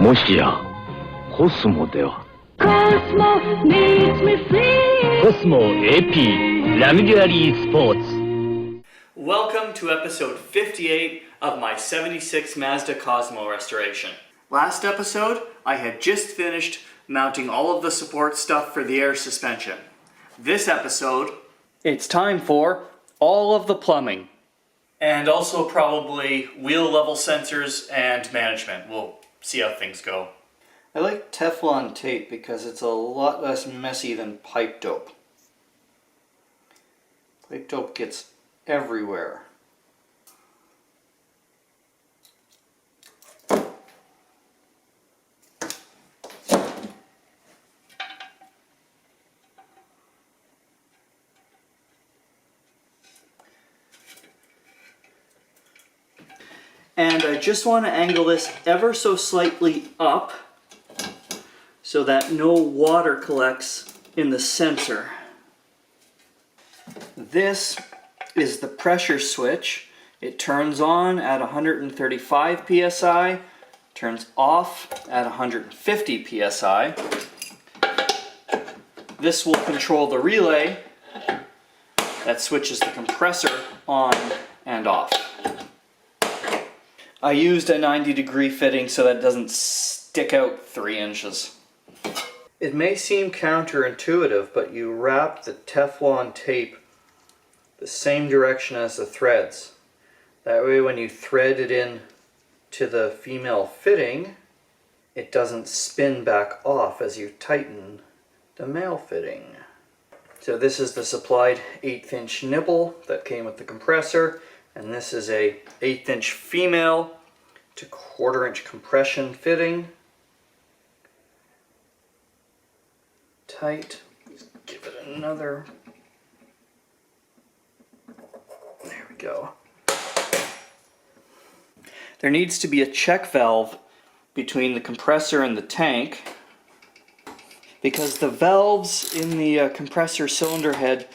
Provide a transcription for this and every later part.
もしやコスモでは。 Cosmo needs me free. Cosmo AP Luxury Sports. Welcome to episode 58 of my 76 Mazda Cosmo restoration. Last episode, I had just finished mounting all of the support stuff for the air suspension. This episode, it's time for all of the plumbing. And also probably wheel level sensors and management. We'll see how things go. I like Teflon tape because it's a lot less messy than pipe dope. Pipe dope gets everywhere. And I just want to angle this ever so slightly up so that no water collects in the sensor. This is the pressure switch. It turns on at 135 psi, turns off at 150 psi. This will control the relay that switches the compressor on and off. I used a 90-degree fitting so that it doesn't stick out 3 inches. It may seem counterintuitive, but you wrap the Teflon tape the same direction as the threads. That way when you thread it in to the female fitting, it doesn't spin back off as you tighten the male fitting. So this is the supplied 1/8 inch nipple that came with the compressor, and this is a 1/8 inch female to 1/4 inch compression fitting. Tight. Just give it another. There we go. There needs to be a check valve between the compressor and the tank, because the valves in the compressor cylinder head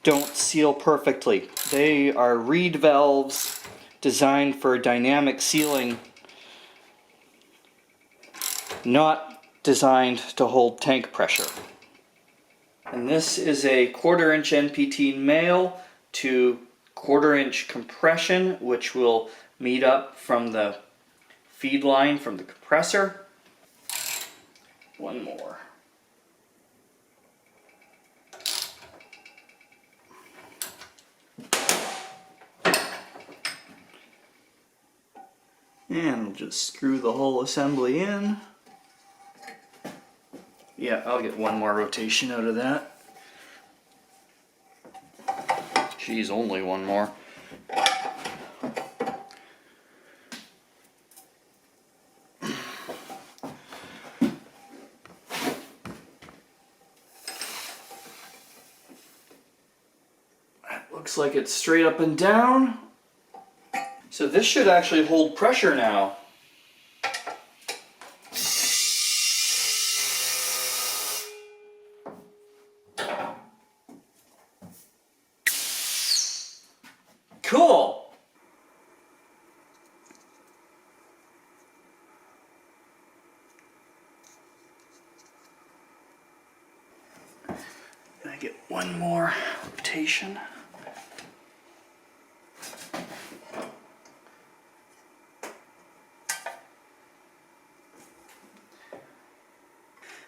don't seal perfectly. They are reed valves designed for dynamic sealing, not designed to hold tank pressure. And this is a 1/4 inch NPT male to 1/4 inch compression, which will meet up from the feed line from the compressor. One more. And we'll just screw the whole assembly in. Yeah, I'll get one more rotation out of that. Geez, only one more. That looks like it's straight up and down. So this should actually hold pressure now. Cool! Can I get one more rotation?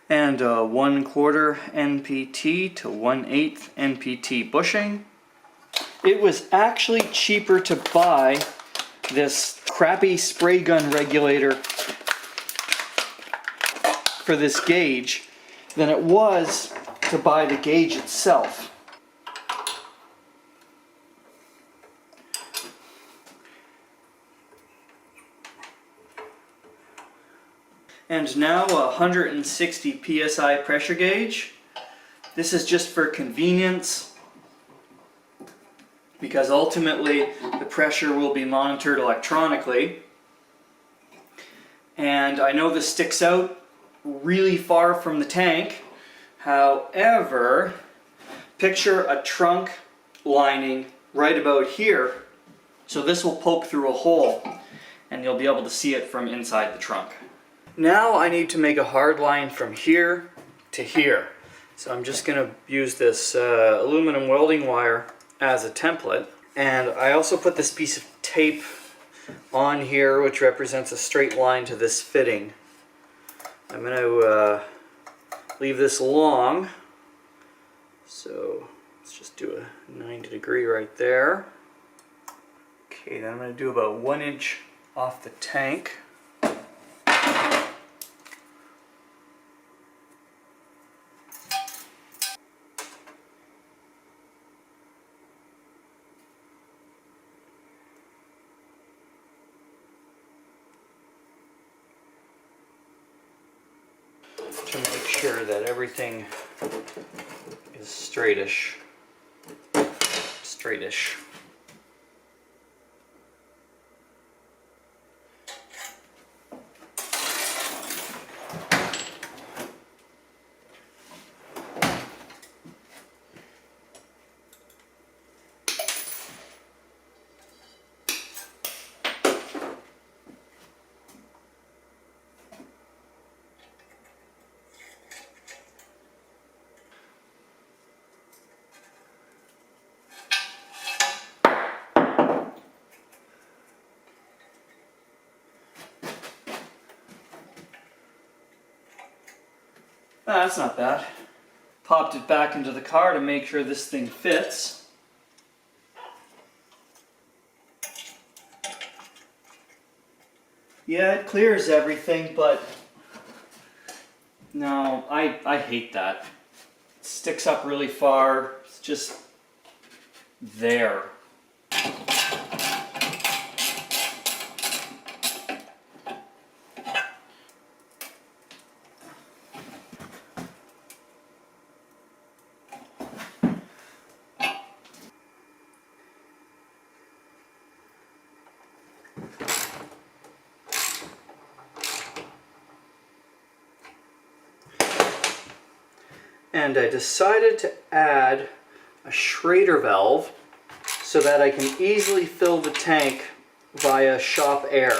And 1/4 NPT to 1/8 NPT bushing. It was actually cheaper to buy this crappy spray gun regulator for this gauge than it was to buy the gauge itself. And now a 160 psi pressure gauge. This is just for convenience, because ultimately the pressure will be monitored electronically. And I know this sticks out really far from the tank. However, picture a trunk lining right about here. So this will poke through a hole and you'll be able to see it from inside the trunk. Now I need to make a hard line from here to here. So I'm just going to use this aluminum welding wire as a template. And I also put this piece of tape on here, which represents a straight line to this fitting. I'm going to leave this long. So let's just do a 90 degree right there. Okay, then I'm going to do about 1 inch off the tank. To make sure that everything is straightish. That's not bad. Popped it back into the car to make sure this thing fits. Yeah, it clears everything, but no, I hate that. It sticks up really far. It's just there. And I decided to add a Schrader valve so that I can easily fill the tank via shop air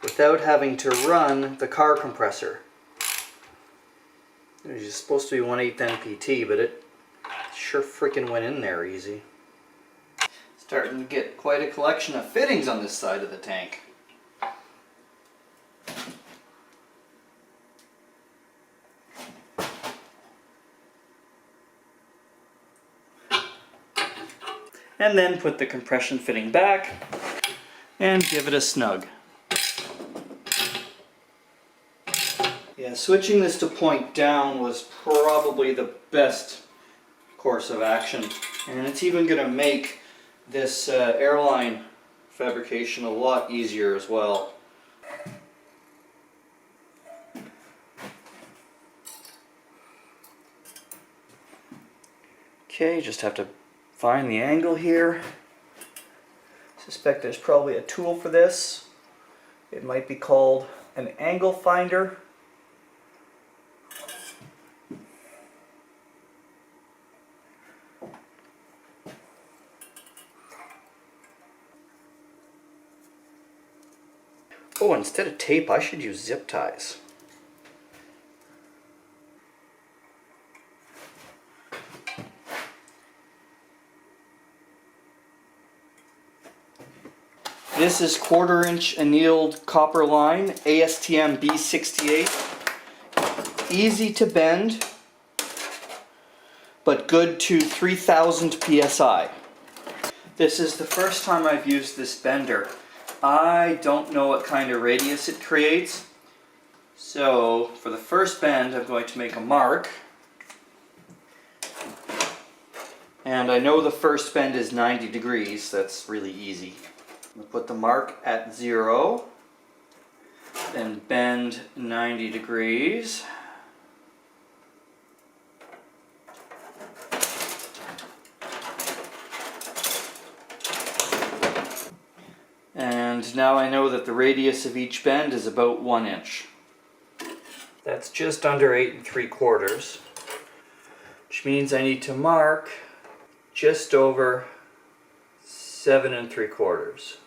without having to run the car compressor. It's supposed to be 1/8 NPT, but it sure freaking went in there easy. Starting to get quite a collection of fittings on this side of the tank. And then put the compression fitting back and give it a snug. Yeah, switching this to point down was probably the best course of action, and it's even going to make this airline fabrication a lot easier as well. Okay, just have to find the angle here. Suspect there's probably a tool for this. It might be called an angle finder. Oh, instead of tape, I should use zip ties. This is 1/4 inch annealed copper line, ASTM B68. Easy to bend, but good to 3000 PSI. This is the first time I've used this bender. I don't know what kind of radius it creates. So for the first bend, I'm going to make a mark. And I know the first bend is 90 degrees. That's really easy. I'm going to put the mark at 0, then bend 90 degrees. And now I know that the radius of each bend is about 1 inch. That's just under 8 3/4, which means I need to mark just over 7 3/4.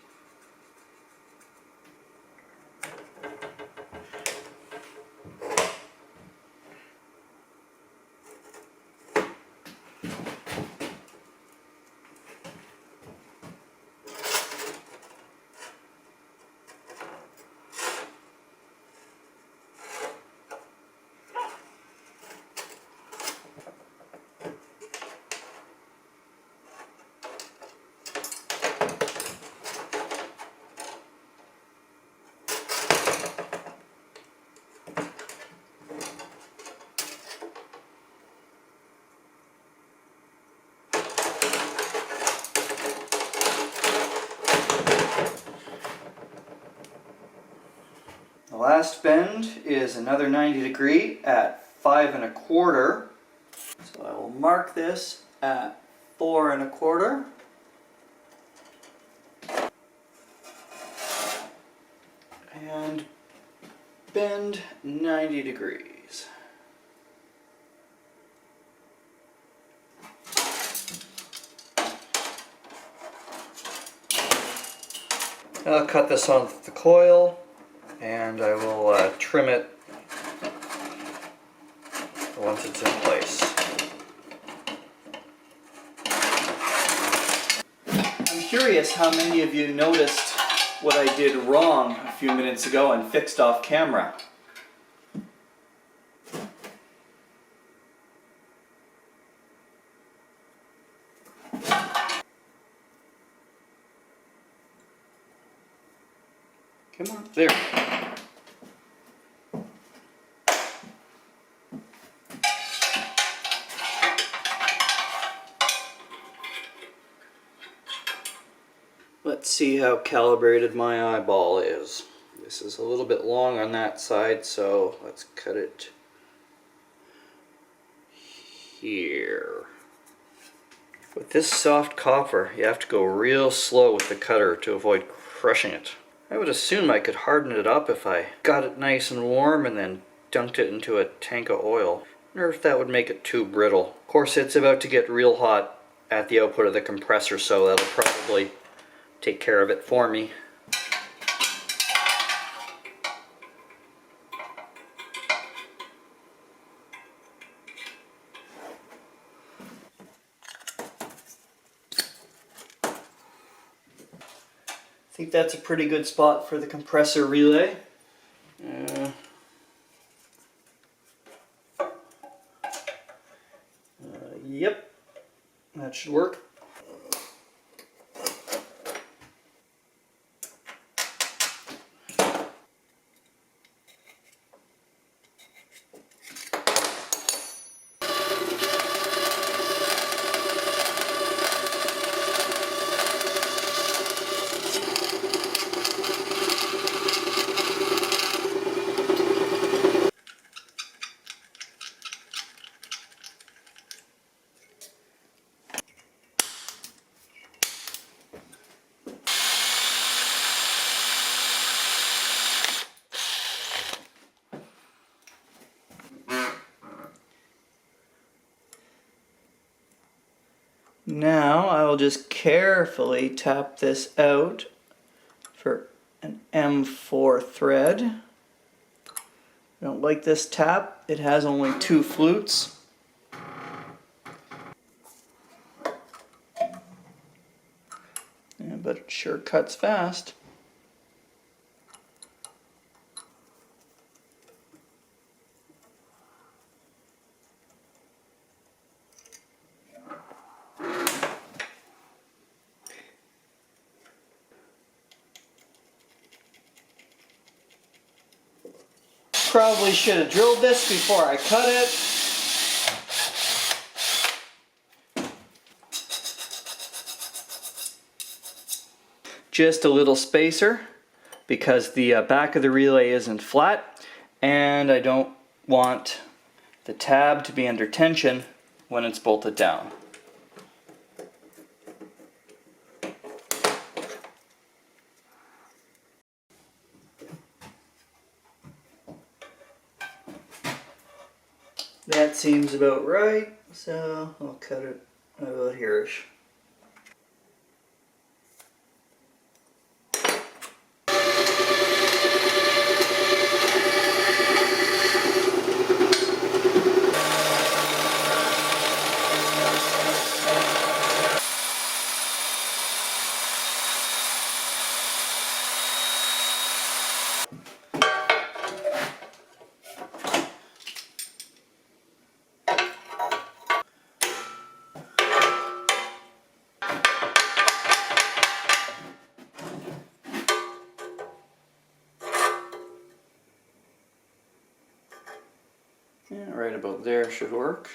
bend is another 90 degree at 5 1/4. So I will mark this at 4 1/4. And bend 90 degrees. I'll cut this off the coil, and I will trim it once it's in place. I'm curious how many of you noticed what I did wrong a few minutes ago and fixed off camera. Come on, there. Let's see how calibrated my eyeball is. This is a little bit long on that side, so let's cut it here. With this soft copper, you have to go real slow with the cutter to avoid crushing it. I would assume I could harden it up if I got it nice and warm and then dunked it into a tank of oil. I wonder if that would make it too brittle. Of course, it's about to get real hot at the output of the compressor, so that'll probably take care of it for me. I think that's a pretty good spot for the compressor relay. Yep, that should work. Now I will just carefully tap this out for an M4 thread. I don't like this tap. It has only 2 flutes. Yeah, but it sure cuts fast. Probably should have drilled this before I cut it. Just a little spacer because the back of the relay isn't flat, and I don't want the tab to be under tension when it's bolted down. That seems about right, so I'll cut it about here-ish. Yeah, right about there should work.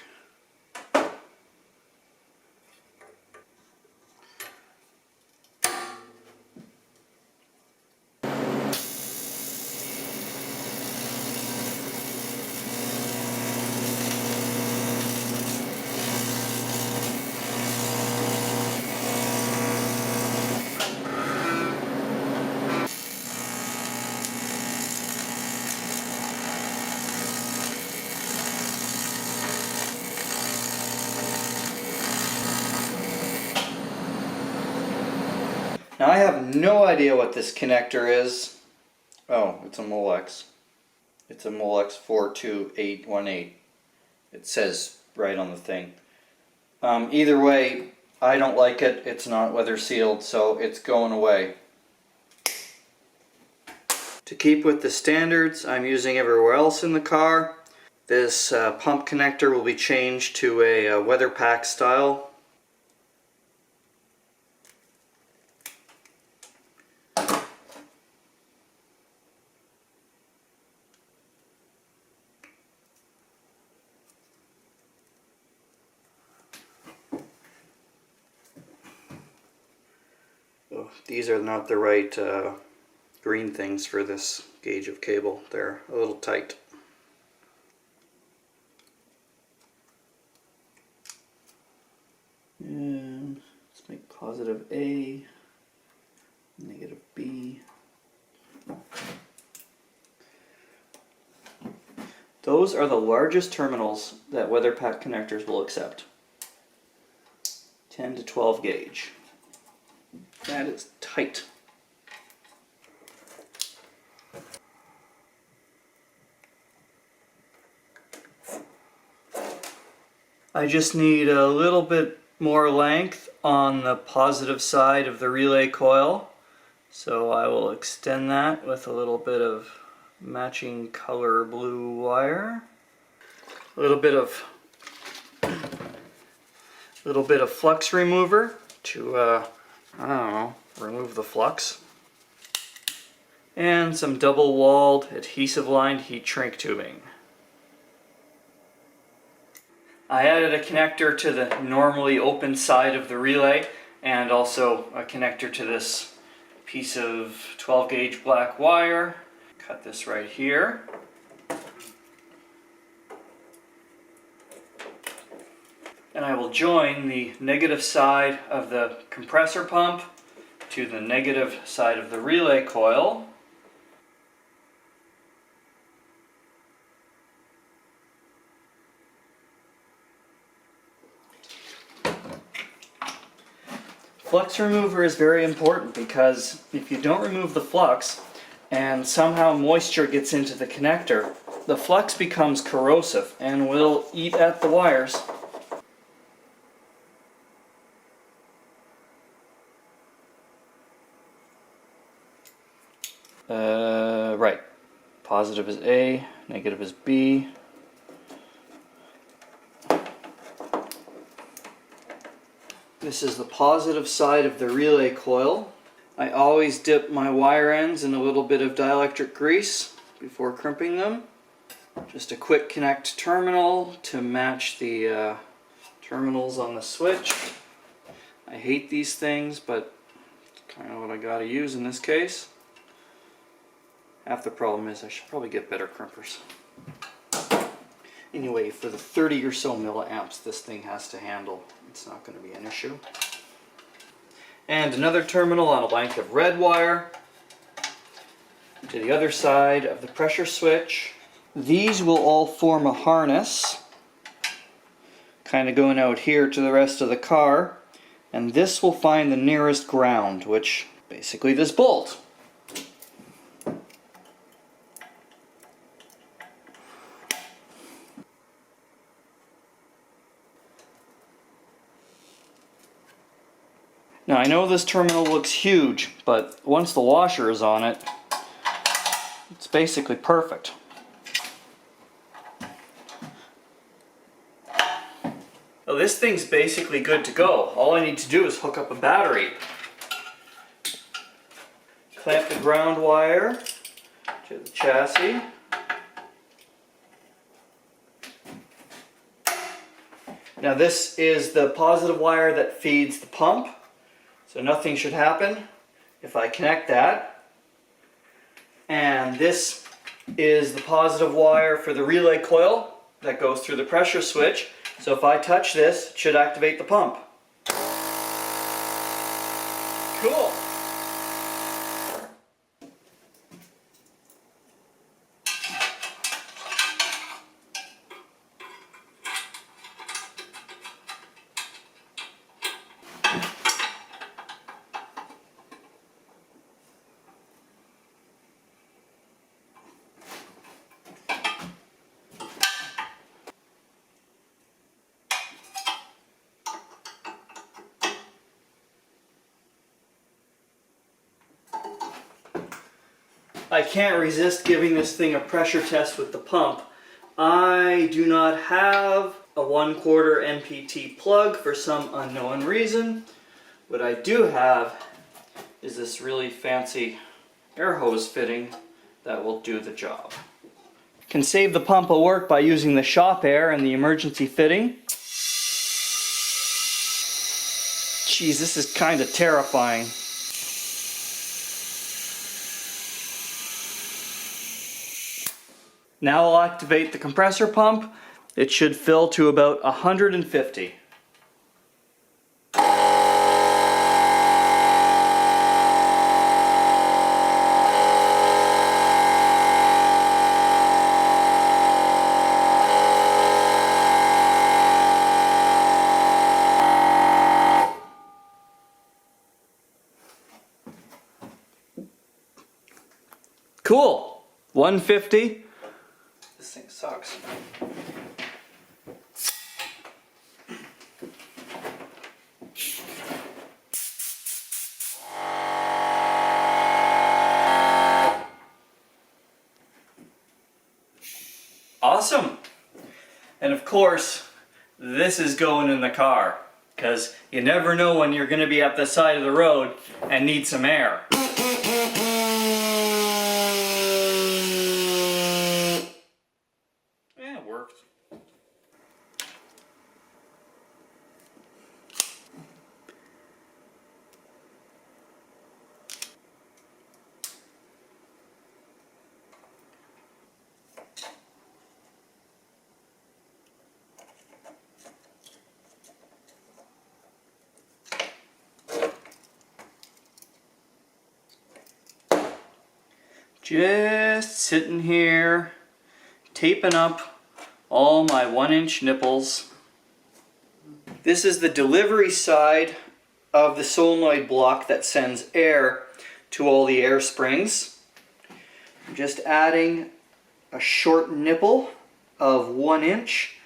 Now I have no idea what this connector is. Oh, it's a Molex. It's a Molex 42818. It says right on the thing. Either way, I don't like it. It's not weather sealed, so it's going away. To keep with the standards I'm using everywhere else in the car, this pump connector will be changed to a weather pack style. Oh, these are not the right green things for this gauge of cable. They're a little tight. And let's make positive A, negative B. Those are the largest terminals that weather pack connectors will accept. 10 to 12 gauge. That is tight. I just need a little bit more length on the positive side of the relay coil, so I will extend that with a little bit of matching color blue wire. A little bit of flux remover to I don't know, remove the flux, and some double-walled adhesive-lined heat shrink tubing. I added a connector to the normally open side of the relay and also a connector to this piece of 12 gauge black wire. Cut this right here. And I will join the negative side of the compressor pump to the negative side of the relay coil. Flux remover is very important because if you don't remove the flux and somehow moisture gets into the connector, the flux becomes corrosive and will eat at the wires. Right. Positive is A, negative is B. This is the positive side of the relay coil. I always dip my wire ends in a little bit of dielectric grease before crimping them. Just a quick connect terminal to match the terminals on the switch. I hate these things, but it's kind of what I gotta use in this case. Half the problem is I should probably get better crimpers. Anyway, for the 30 or so milliamps this thing has to handle, it's not going to be an issue. And another terminal on a length of red wire to the other side of the pressure switch. These will all form a harness, kind of going out here to the rest of the car, and this will find the nearest ground, which basically this bolt. Now I know this terminal looks huge, but once the washer is on it, it's basically perfect. Well, this thing's basically good to go. All I need to do is hook up a battery. Clamp the ground wire to the chassis. Now this is the positive wire that feeds the pump. So nothing should happen if I connect that. And this is the positive wire for the relay coil that goes through the pressure switch. So if I touch this, it should activate the pump. Cool. I can't resist giving this thing a pressure test with the pump. I do not have a 1/4 NPT plug for some unknown reason. What I do have is this really fancy air hose fitting that will do the job. Can save the pump of work by using the shop air and the emergency fitting. Geez, this is kind of terrifying. Now I'll activate the compressor pump. It should fill to about 150. Cool. 150. This thing sucks. Awesome. And of course, this is going in the car, because you never know when you're going to be at the side of the road and need some air. Yeah, it worked. Just sitting here, taping up all my 1-inch nipples. This is the delivery side of the solenoid block that sends air to all the air springs. I'm just adding a short nipple of 1 inch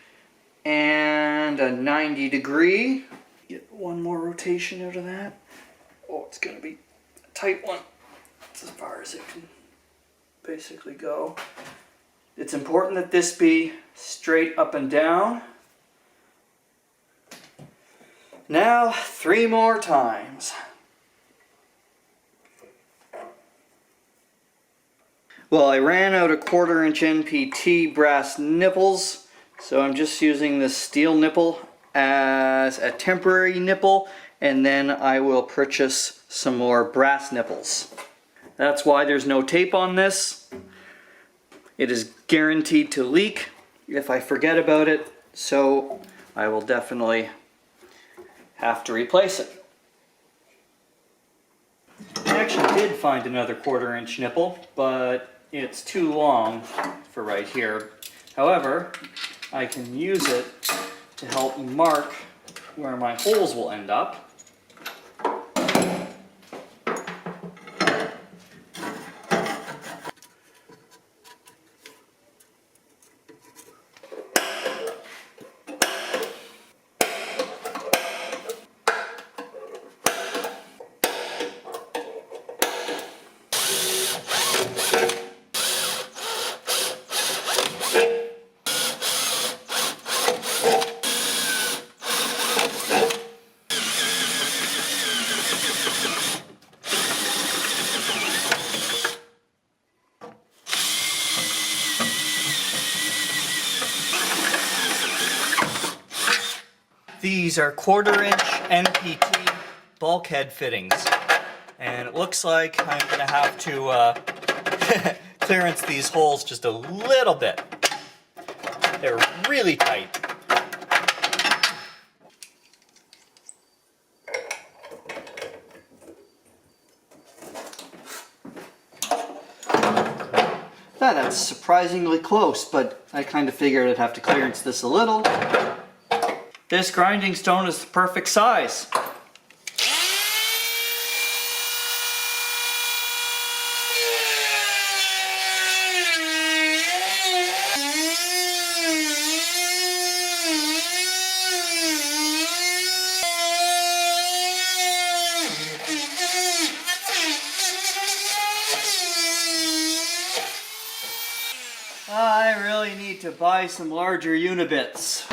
and a 90-degree. Get one more rotation out of that. Oh, it's going to be a tight one. That's as far as it can basically go. It's important that this be straight up and down. Now 3 more times. Well, I ran out of 1/4 inch NPT brass nipples, so I'm just using this steel nipple as a temporary nipple, and then I will purchase some more brass nipples. That's why there's no tape on this. It is guaranteed to leak if I forget about it, so I will definitely have to replace it. I actually did find another 1/4 inch nipple, but it's too long for right here. However, I can use it to help mark where my holes will end up. These are 1/4 inch NPT bulkhead fittings, and it looks like I'm going to have to clearance these holes just a little bit. They're really tight. That's surprisingly close, but I kind of figured I'd have to clearance this a little. This grinding stone is the perfect size. I really need to buy some larger unibits.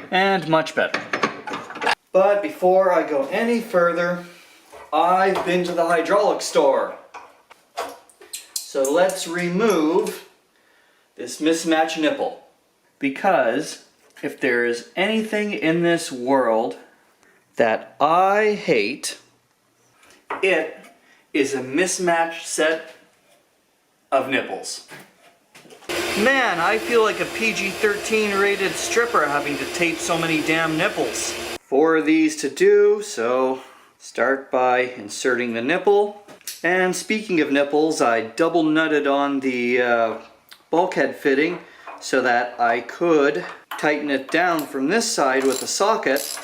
And much better. But before I go any further, I've been to the hydraulic store. So let's remove this mismatched nipple. Because if there is anything in this world that I hate, it is a mismatched set of nipples. Man, I feel like a PG-13 rated stripper having to tape so many damn nipples. 4 of these to do, so start by inserting the nipple. And speaking of nipples, I double nutted on the bulkhead fitting so that I could tighten it down from this side with a socket,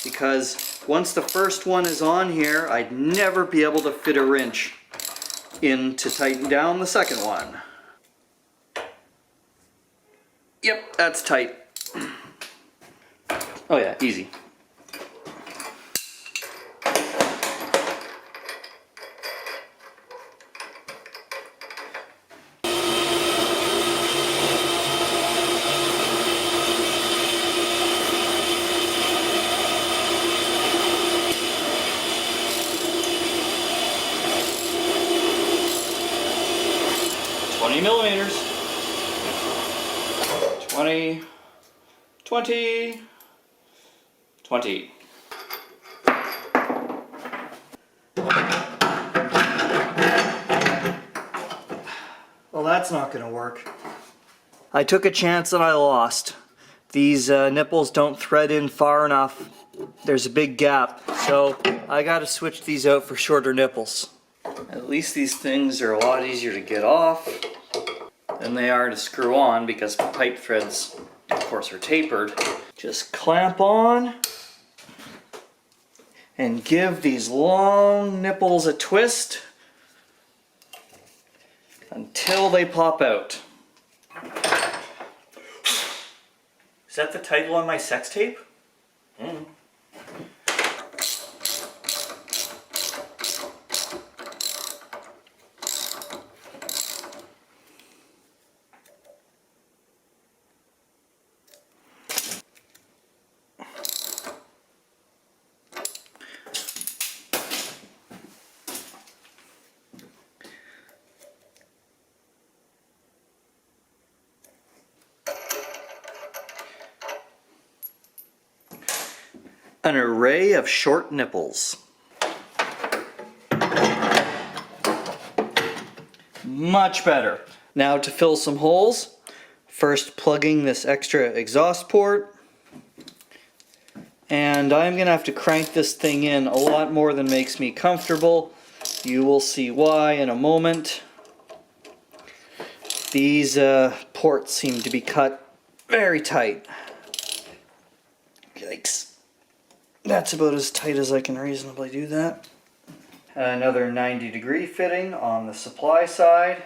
because once the first one is on here, I'd never be able to fit a wrench in to tighten down the second one. Yep, that's tight. Oh yeah, easy. Millimeters. 20, 20, 20. Well, that's not going to work. I took a chance and I lost. These nipples don't thread in far enough. There's a big gap, so I got to switch these out for shorter nipples. At least these things are a lot easier to get off than they are to screw on, because pipe threads, of course, are tapered. Just clamp on and give these long nipples a twist until they pop out. Is that the title on my sex tape? Mm. An array of short nipples. Much better. Now to fill some holes, first plugging this extra exhaust port. And I'm going to have to crank this thing in a lot more than makes me comfortable. You will see why in a moment. These ports seem to be cut very tight. Yikes. That's about as tight as I can reasonably do that. Another 90-degree fitting on the supply side.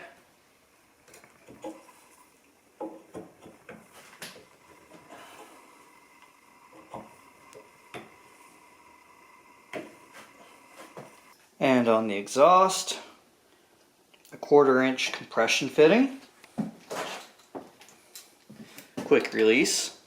And on the exhaust, a 1/4-inch compression fitting. Quick release.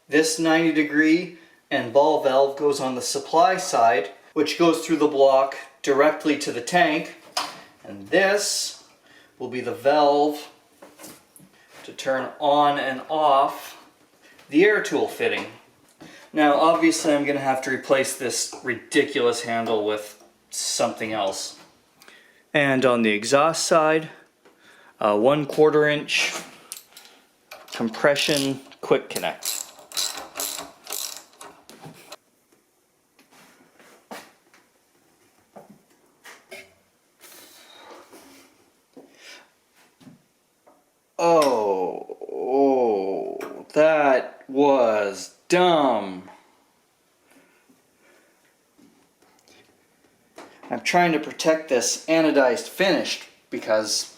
This 90-degree and ball valve goes on the supply side, which goes through the block directly to the tank. And this will be the valve to turn on and off the air tool fitting. Now obviously I'm going to have to replace this ridiculous handle with something else. And on the exhaust side, a 1/4-inch compression quick connect. Oh, that was dumb. I'm trying to protect this anodized finish because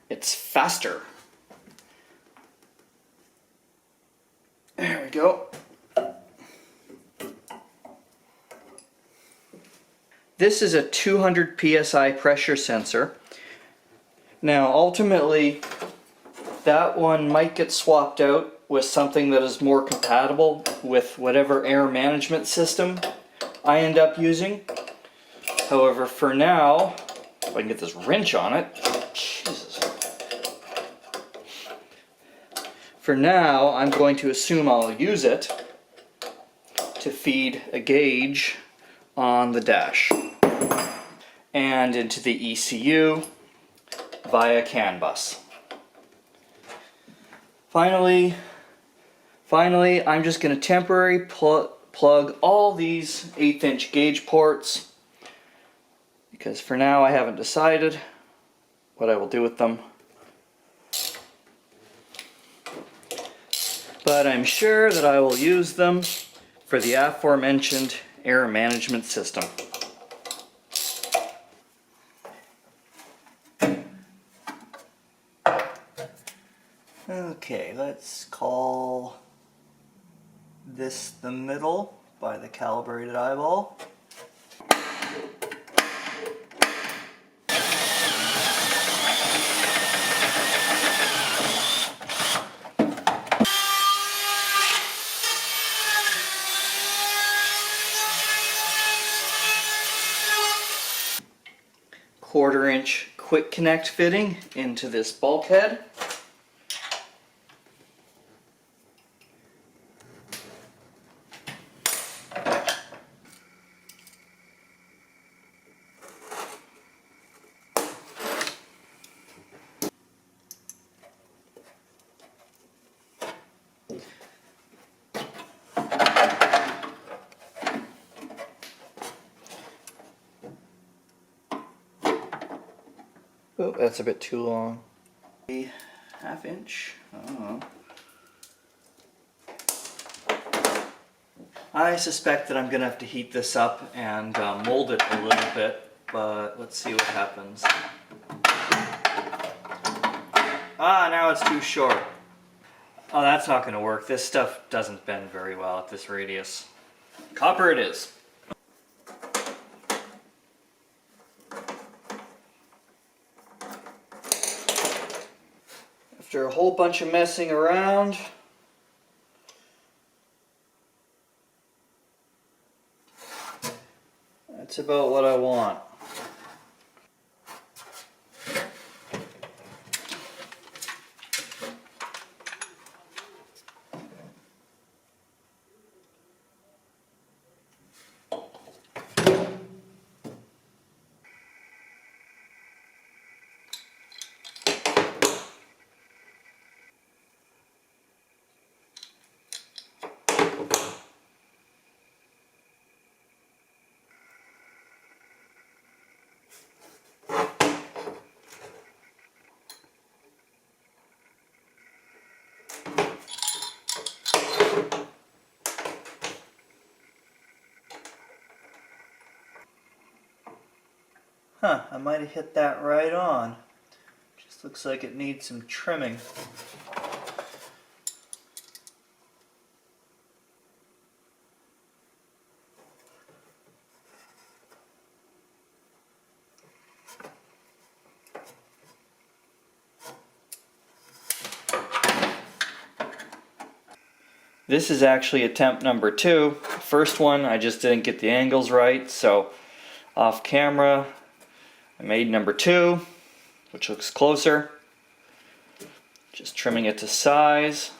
it's faster. There we go. This is a 200 psi pressure sensor. Now ultimately that one might get swapped out with something that is more compatible with whatever air management system I end up using. However, for now, if I can get this wrench on it, Jesus. For now, I'm going to assume I'll use it to feed a gauge on the dash and into the ECU via CAN bus. Finally, I'm just going to temporarily plug all these 1/8 inch gauge ports, because for now I haven't decided what I will do with them. But I'm sure that I will use them for the aforementioned air management system. Okay, let's call this the middle by the calibrated eyeball. Quarter-inch quick connect fitting into this bulkhead. Oh, that's a bit too long. A 1/2 inch. Oh. I suspect that I'm going to have to heat this up and mold it a little bit, but let's see what happens. Ah, now it's too short. Oh, that's not going to work. This stuff doesn't bend very well at this radius. Copper it is. After a whole bunch of messing around, that's about what I want. Huh, I might have hit that right on. Just looks like it needs some trimming. This is actually attempt number 2. First one, I just didn't get the angles right, so off camera, I made number 2, which looks closer. Just trimming it to size.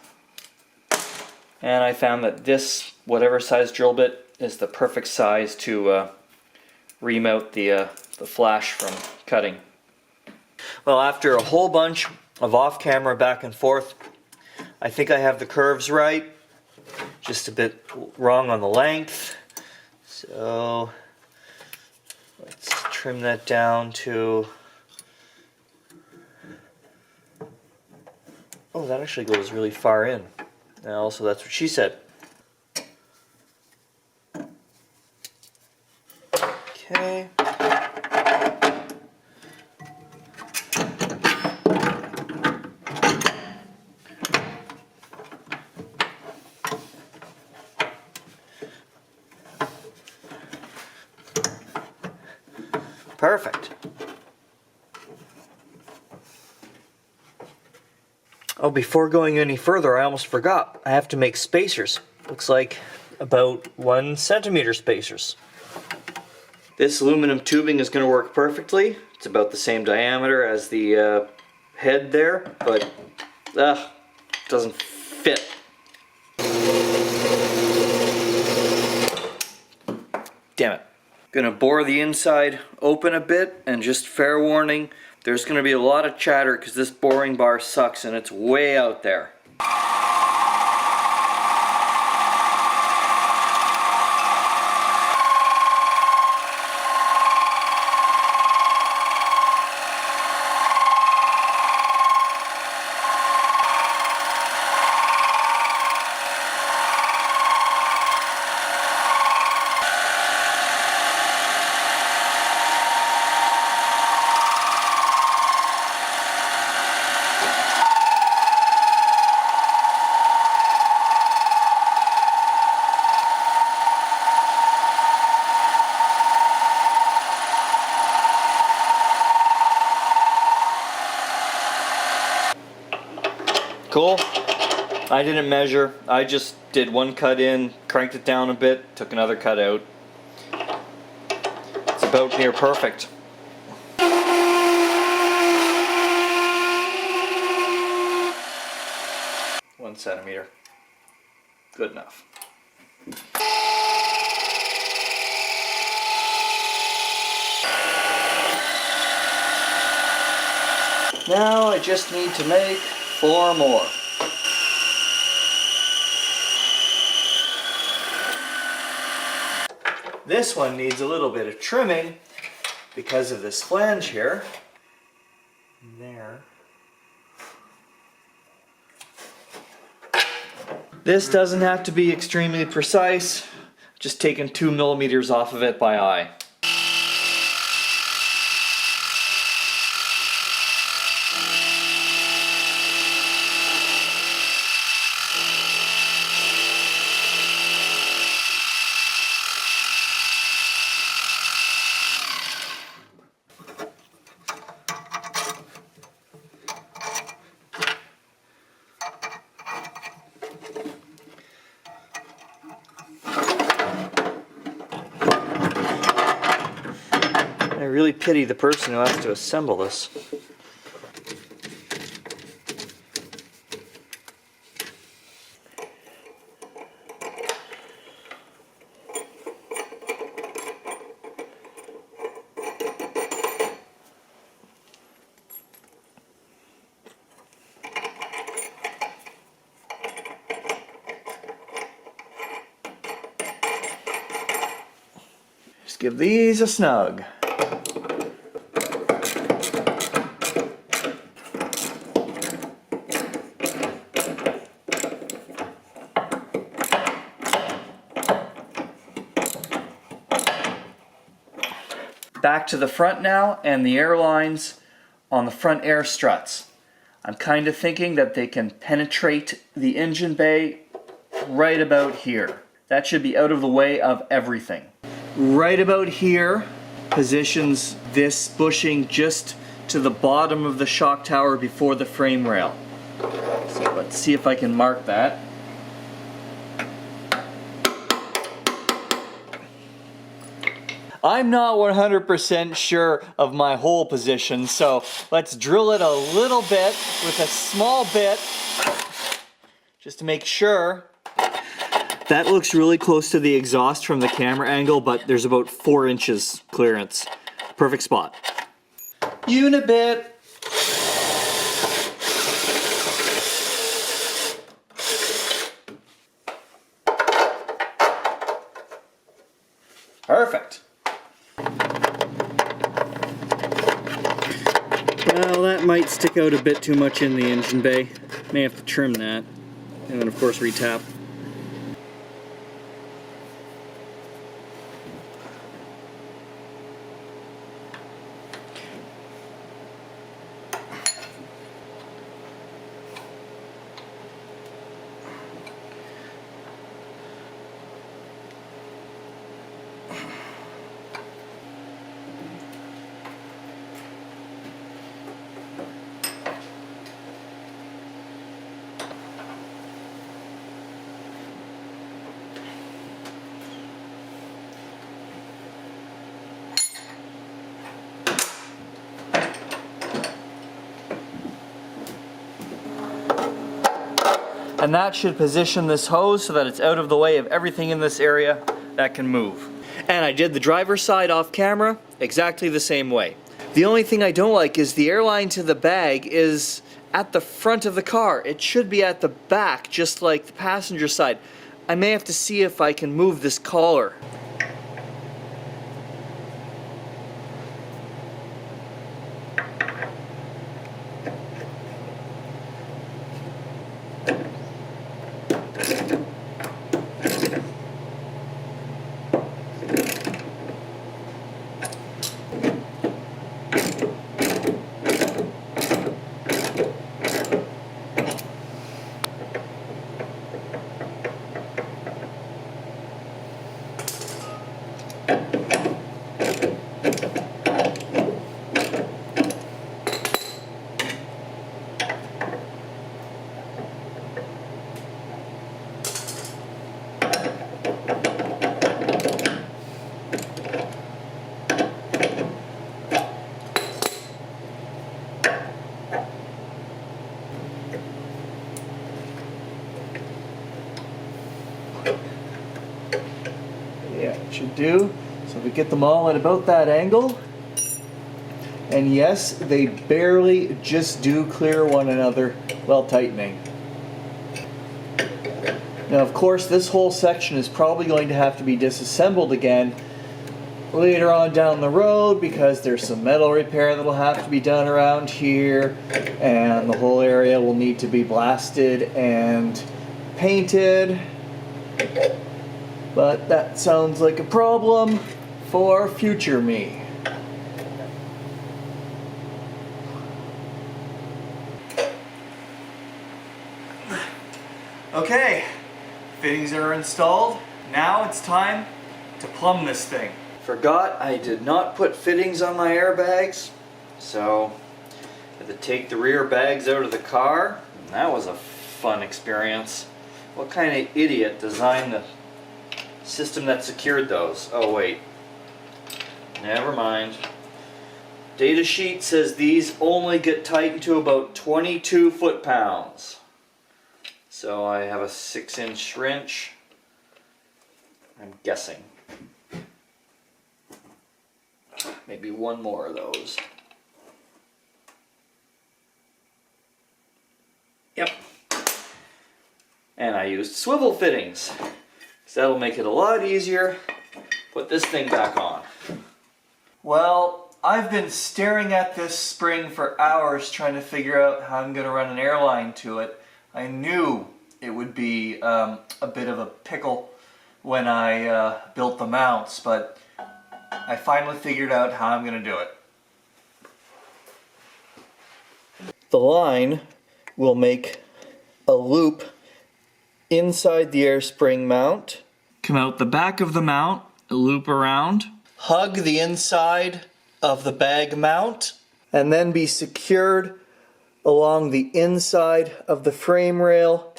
And I found that this, whatever size drill bit, is the perfect size to remount the flash from cutting. Well, after a whole bunch of off-camera back and forth, I think I have the curves right. Just a bit wrong on the length. So let's trim that down to... Oh, that actually goes really far in. And also, that's what she said. Okay. Perfect. Oh, before going any further, I almost forgot. I have to make spacers. Looks like about 1 centimeter spacers. This aluminum tubing is going to work perfectly. It's about the same diameter as the head there, but doesn't fit. Damn it. Gonna bore the inside open a bit, and just fair warning, there's gonna be a lot of chatter because this boring bar sucks and it's way out there. Cool. I didn't measure. I just did one cut in, cranked it down a bit, took another cut out. It's about near perfect. 1 centimeter. Good enough. Now I just need to make 4 more. This one needs a little bit of trimming because of this flange here. There. This doesn't have to be extremely precise. Just taking 2 millimeters off of it by eye. I really pity the person who has to assemble this. Just give these a snug. Back to the front now, and the air lines on the front air struts. I'm kind of thinking that they can penetrate the engine bay right about here. That should be out of the way of everything. Right about here positions this bushing just to the bottom of the shock tower before the frame rail. So let's see if I can mark that. I'm not 100% sure of my hole position, so let's drill it a little bit with a small bit just to make sure. That looks really close to the exhaust from the camera angle, but there's about 4 inches clearance. Perfect spot. Unibit. Perfect. Well, that might stick out a bit too much in the engine bay. May have to trim that. And then of course retap. And that should position this hose so that it's out of the way of everything in this area that can move. And I did the driver's side off camera exactly the same way. The only thing I don't like is the airline to the bag is at the front of the car. It should be at the back, just like the passenger side. I may have to see if I can move this collar. Yeah, it should do. So we get them all at about that angle. And yes, they barely just do clear one another while tightening. Now of course this whole section is probably going to have to be disassembled again later on down the road because there's some metal repair that'll have to be done around here, and the whole area will need to be blasted and painted. But that sounds like a problem for future me. Okay, fittings are installed. Now it's time to plumb this thing. Forgot I did not put fittings on my airbags, so I had to take the rear bags out of the car. And that was a fun experience. What kind of idiot designed the system that secured those? Oh wait, never mind. Data sheet says these only get tightened to about 22 foot-pounds. So I have a 6-inch wrench, I'm guessing. Maybe one more of those. Yep. And I used swivel fittings, so that'll make it a lot easier. Put this thing back on. Well, I've been staring at this spring for hours trying to figure out how I'm going to run an airline to it. I knew it would be a bit of a pickle when I built the mounts, but I finally figured out how I'm going to do it. The line will make a loop inside the air spring mount, come out the back of the mount, loop around, hug the inside of the bag mount, and then be secured along the inside of the frame rail.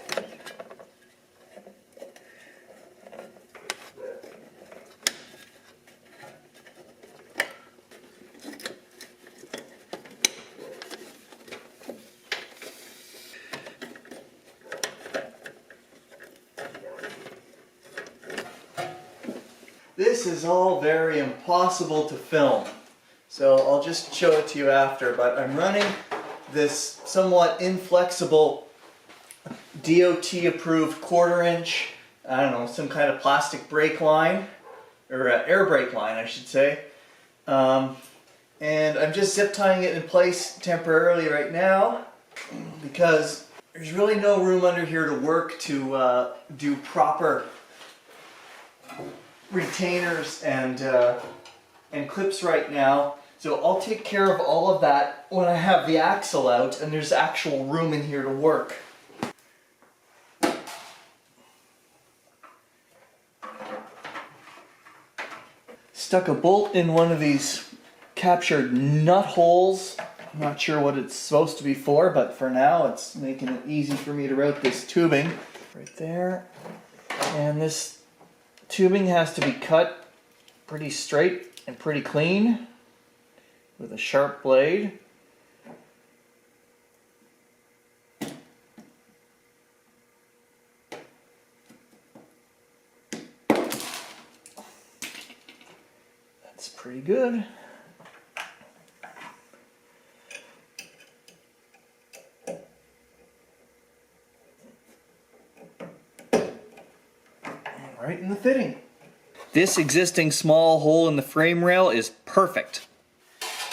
This is all very impossible to film, so I'll just show it to you after, but I'm running this somewhat inflexible DOT approved 1/4 inch, I don't know, some kind of plastic brake line, or air brake line I should say, and I'm just zip tying it in place temporarily right now because there's really no room under here to work to do proper retainers and clips right now. So I'll take care of all of that when I have the axle out and there's actual room in here to work. Stuck a bolt in one of these captured nut holes. I'm not sure what it's supposed to be for, but for now it's making it easy for me to route this tubing. Right there. And this tubing has to be cut pretty straight and pretty clean with a sharp blade. pretty good. Right in the fitting. This existing small hole in the frame rail is perfect.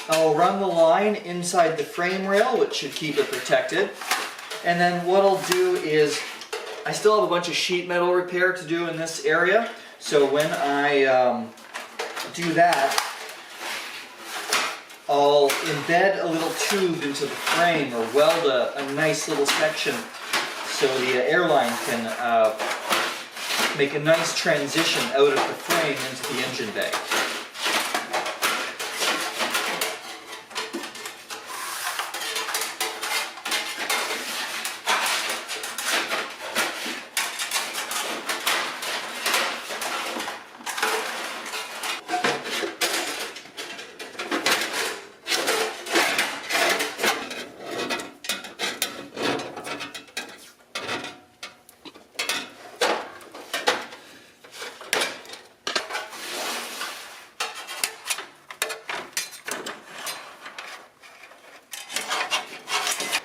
I'll run the line inside the frame rail, which should keep it protected. And then what I'll do is, I still have a bunch of sheet metal repair to do in this area. So when I do that, I'll embed a little tube into the frame or weld a nice little section so the airline can make a nice transition out of the frame into the engine bay.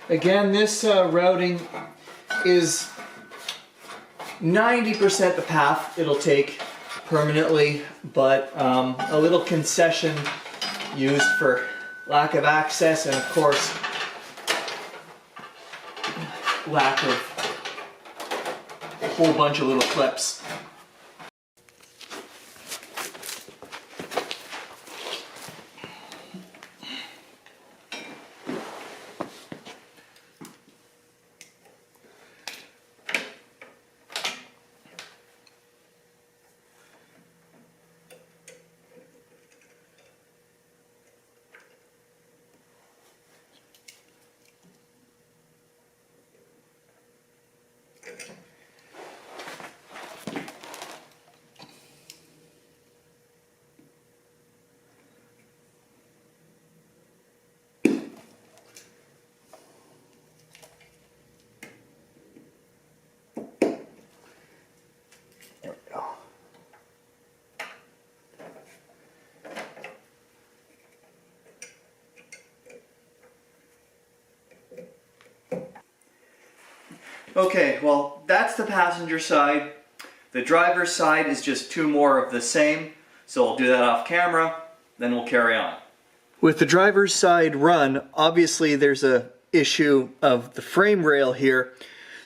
Again, this routing is 90% the path it'll take permanently, but a little concession used for lack of access and of course lack of a whole bunch of little clips. Okay, well, that's the passenger side. The driver's side is just two more of the same, so I'll do that off camera, then we'll carry on. With the driver's side run, obviously there's a issue of the frame rail here.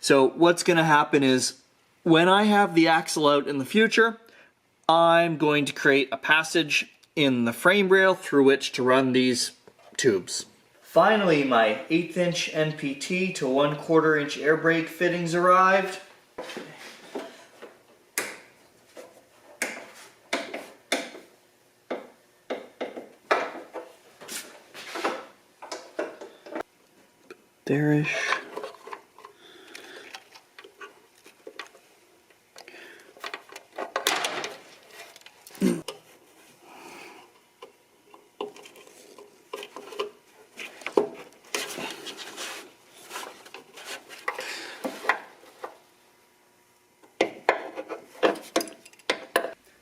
So what's going to happen is, when I have the axle out in the future, I'm going to create a passage in the frame rail through which to run these tubes. Finally, my 1/8 inch NPT to 1/4 inch air brake fittings arrived. There-ish.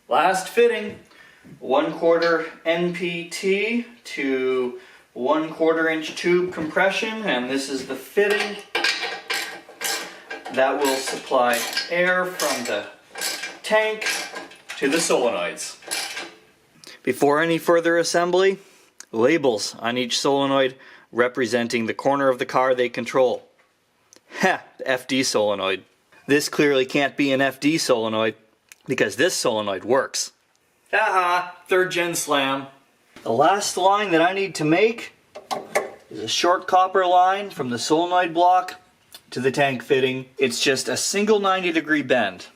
Last fitting, 1/4 NPT to 1/4 inch tube compression, and this is the fitting that will supply air from the tank to the solenoids. Before any further assembly, labels on each solenoid representing the corner of the car they control. Ha! The FD solenoid. This clearly can't be an FD solenoid, because this solenoid works. Haha, 3rd gen slam. The last line that I need to make is a short copper line from the solenoid block to the tank fitting. It's just a single 90-degree bend.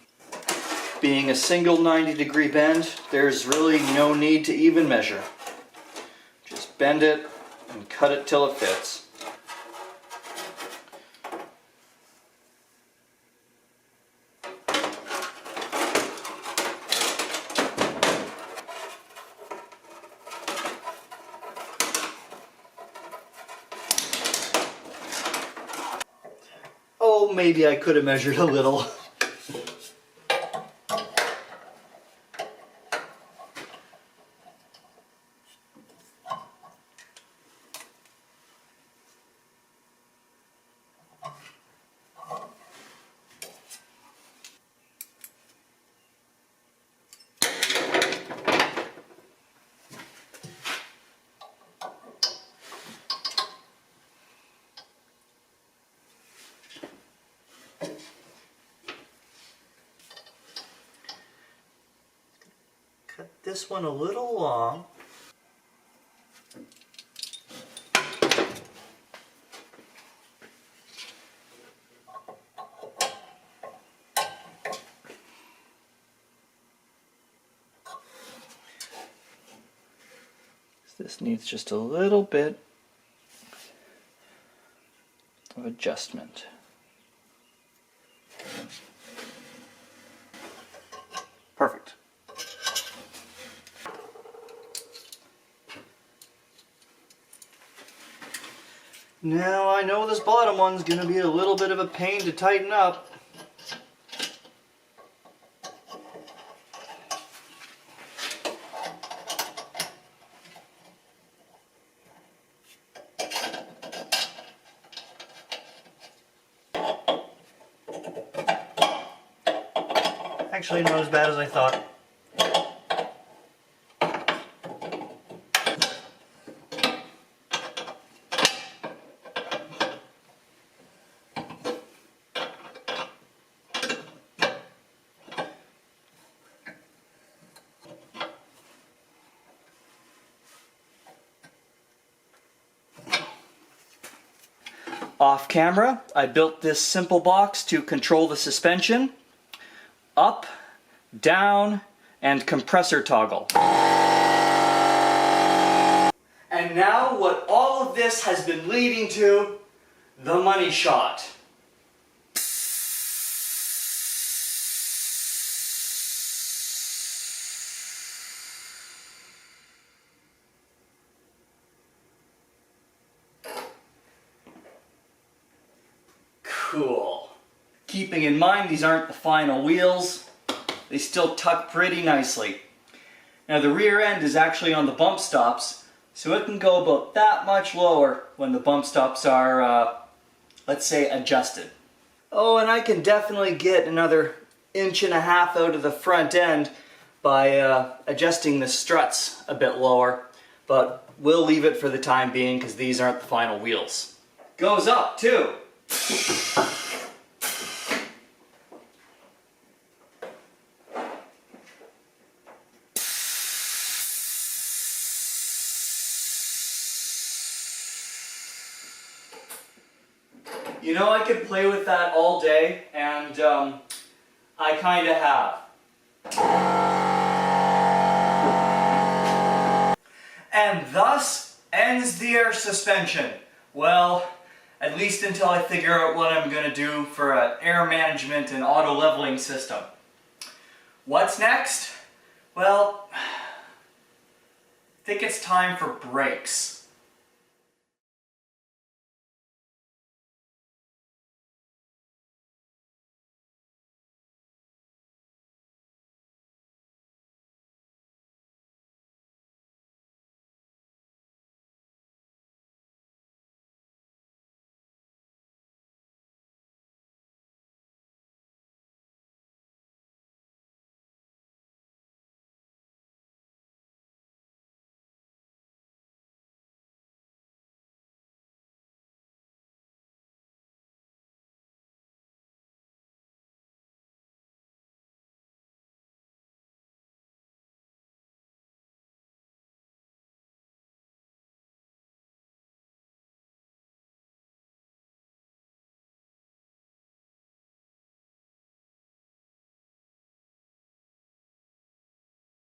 Being a single 90-degree bend, there's really no need to even measure. Just bend it and cut it till it fits. Oh, maybe I could have measured a little. this one a little long. This needs just a little bit of adjustment. Perfect. Now I know this bottom one's going to be a little bit of a pain to tighten up. Actually, not as bad as I thought. Off camera, I built this simple box to control the suspension. Up, down, and compressor toggle. And now what all of this has been leading to, the money shot. Cool. Keeping in mind these aren't the final wheels, they still tuck pretty nicely. Now the rear end is actually on the bump stops, so it can go about that much lower when the bump stops are, let's say, adjusted. Oh, and I can definitely get another 1.5 inches out of the front end by adjusting the struts a bit lower, but we'll leave it for the time being because these aren't the final wheels. Goes up too. You know, I could play with that all day, and I kind of have. And thus ends the air suspension. Well, at least until I figure out what I'm going to do for an air management and auto leveling system. What's next? Well, I think it's time for brakes.